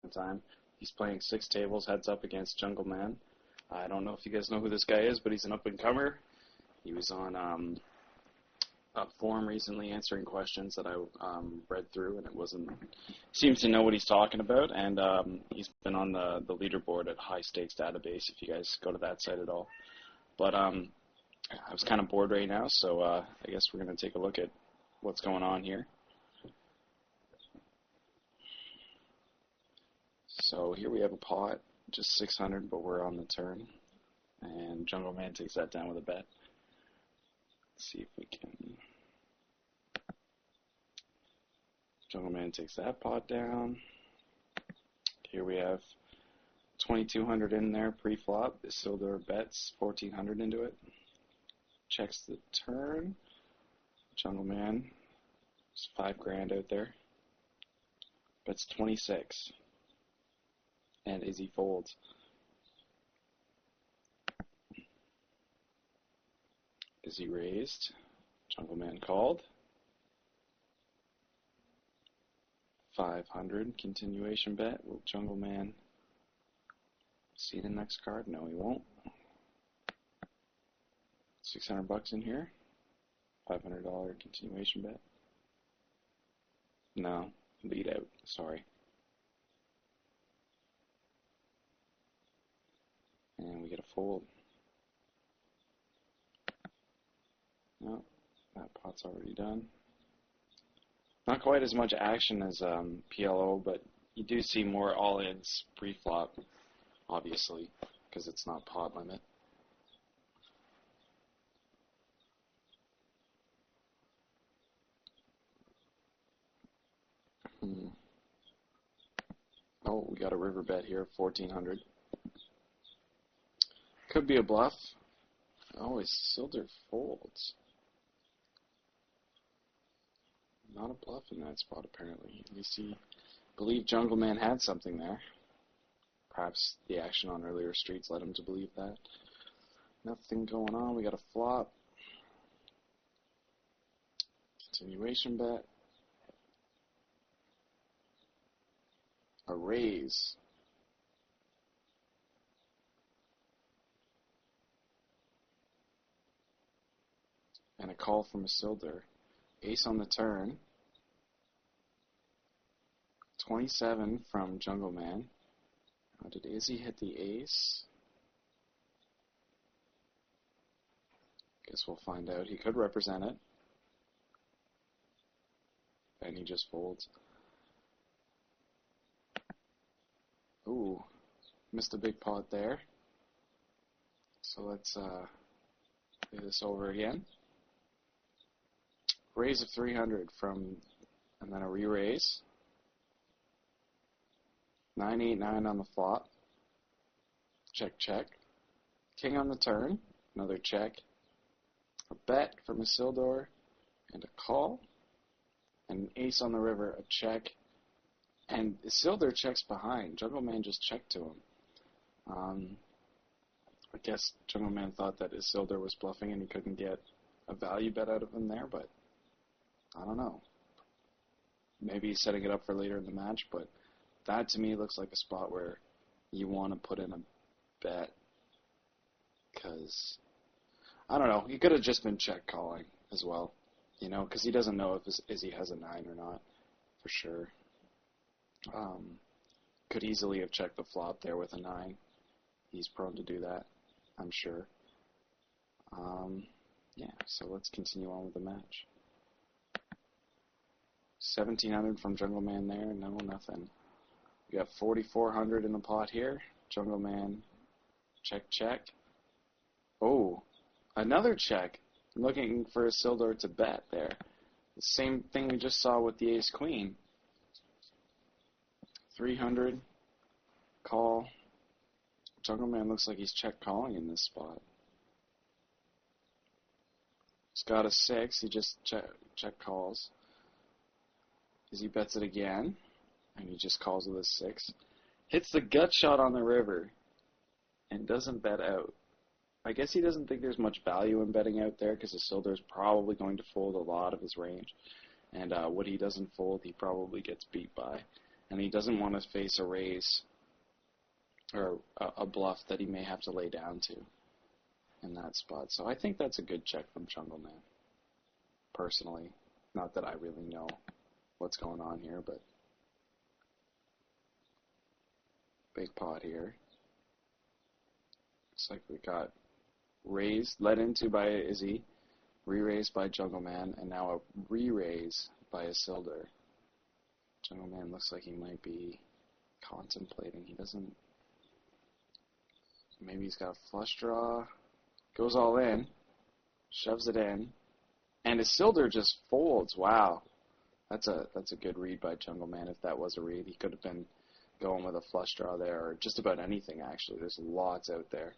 time. He's playing 6 tables heads up against Jungleman. I don't know if you guys know who this guy is, but he's an up-and-comer. He was on a forum recently answering questions that I read through, and it wasn't. Seems to know what he's talking about, and he's been on the leaderboard at High Stakes Database. If you guys go to that site at all, but I was kind of bored right now, so I guess we're gonna take a look at what's going on here. So here we have a pot, just 600, but we're on the turn, and Jungleman takes that down with a bet. Let's see if we can. Jungleman takes that pot down. Here we have 2,200 in there pre-flop. Isildur bets 1,400 into it. Checks the turn. Jungleman, there's 5 grand out there. Bets 26. And Izzy folds. Izzy raised. Jungleman called. 500 continuation bet. Will Jungleman see the next card? No, he won't. 600 bucks in here. $500 continuation bet. No, lead out. Sorry. And we get a fold. No, that pot's already done. Not quite as much action as PLO, but you do see more all-ins pre-flop, obviously, because it's not pot limit. Oh, we got a river bet here, 1,400. Could be a bluff. Oh, Isildur folds. Not a bluff in that spot, apparently. You see, believe Jungleman had something there. Perhaps the action on earlier streets led him to believe that. Nothing going on. We got a flop. Continuation bet. A raise. And a call from Isildur. Ace on the turn. 27 from Jungleman. Did Izzy hit the ace? Guess we'll find out. He could represent it. And he just folds. Ooh, missed a big pot there. So let's do this over again. Raise of 300 from, and then a re-raise. 989 on the flop. Check, check. King on the turn. Another check. A bet from Isildur. And a call. And an ace on the river. A check. And Isildur checks behind. Jungleman just checked to him. I guess Jungleman thought that Isildur was bluffing and he couldn't get a value bet out of him there, but I don't know. Maybe he's setting it up for later in the match, but that to me looks like a spot where you want to put in a bet because, I don't know, he could have just been check calling as well, you know, because he doesn't know if Izzy has a 9 or not, for sure. Could easily have checked the flop there with a 9. He's prone to do that, I'm sure. Yeah, so let's continue on with the match. 1,700 from Jungleman there. No, nothing. We got 4,400 in the pot here. Jungleman, check, check. Oh, another check. I'm looking for Isildur to bet there. The same thing we just saw with the ace-queen. 300. Call. Jungleman looks like he's check calling in this spot. He's got a 6. He just check calls. As he bets it again, and he just calls with a 6. Hits the gut shot on the river, and doesn't bet out. I guess he doesn't think there's much value in betting out there, because Isildur's probably going to fold a lot of his range. And what he doesn't fold, he probably gets beat by. and he doesn't want to face a raise or a bluff that he may have to lay down to in that spot. So I think that's a good check from Jungleman, personally. Not that I really know what's going on here, but big pot here. Looks like we got raised, led into by Izzy, re-raised by Jungleman, and now a re-raise by Isildur. Jungleman looks like he might be contemplating. He doesn't. Maybe he's got a flush draw. Goes all in. Shoves it in. And Isildur just folds. Wow. That's a good read by Jungleman. If that was a read, he could have been going with a flush draw there, or just about anything, actually. There's lots out there.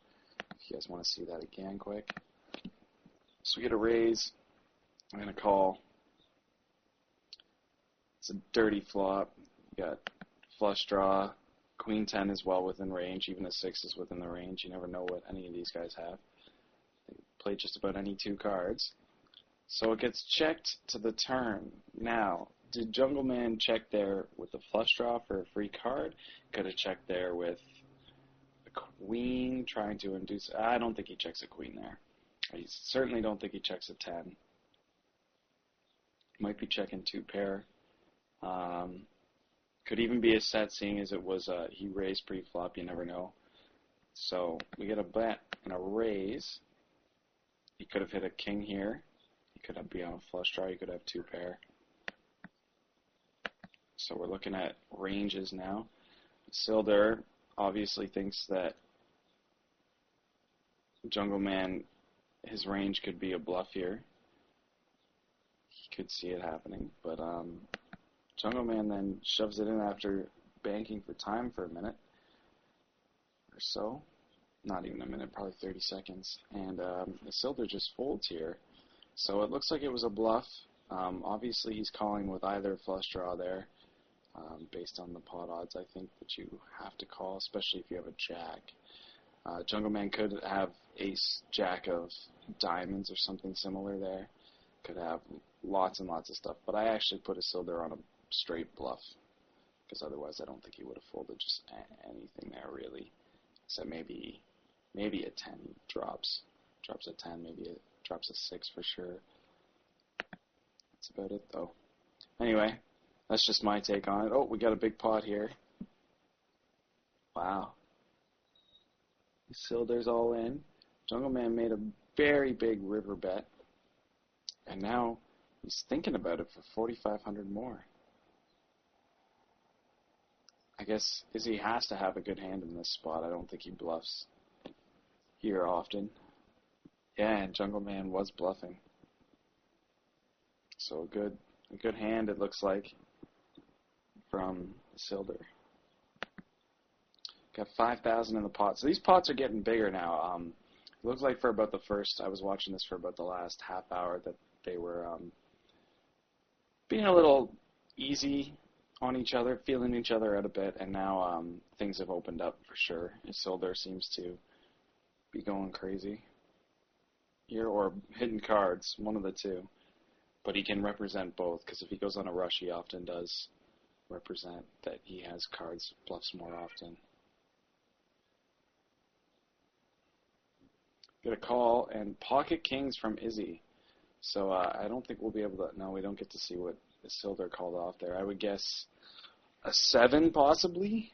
If you guys want to see that again quick. So we get a raise and a call. It's a dirty flop. You got flush draw. Queen 10 is well within range. Even a 6 is within the range. You never know what any of these guys have. They play just about any two cards. So it gets checked to the turn. Now, did Jungleman check there with a flush draw for a free card? Could have checked there with a queen trying to induce. I don't think he checks a queen there. I certainly don't think he checks a 10. Might be checking two pair. Could even be a set, seeing as it was he raised pre-flop. You never know. So we get a bet and a raise. He could have hit a king here. He could have been on a flush draw. He could have two pair. So we're looking at ranges now. Isildur obviously thinks that Jungleman, his range could be a bluff here. He could see it happening, but Jungleman then shoves it in after banking for time for a minute or so. Not even a minute, probably 30 seconds. And Isildur just folds here. So it looks like it was a bluff. Obviously he's calling with either flush draw there. Based on the pot odds, I think that you have to call, especially if you have a jack. Jungleman could have ace, jack of diamonds or something similar there. Could have lots and lots of stuff. But I actually put Isildur on a straight bluff, because otherwise I don't think he would have folded just anything there, really. Except maybe a 10 drops a 10, maybe it drops a 6 for sure. That's about it, though. Anyway, that's just my take on it. Oh, we got a big pot here. Wow. Isildur's all in. Jungleman made a very big river bet, and now he's thinking about it for 4,500 more. I guess Izzy has to have a good hand in this spot. I don't think he bluffs here often. Yeah, and Jungleman was bluffing. So a good hand, it looks like, from Isildur. Got 5,000 in the pot. So these pots are getting bigger now. It looks like for about the first, I was watching this for about the last half hour, that they were being a little easy on each other, feeling each other out a bit, and now things have opened up for sure. Isildur seems to be going crazy here, or hitting cards, one of the two. But he can represent both, because if he goes on a rush, he often does represent that he has cards, bluffs more often. Get a call, and pocket kings from Izzy. So I don't think we'll be able to, no, we don't get to see what Isildur called off there. I would guess a 7 possibly.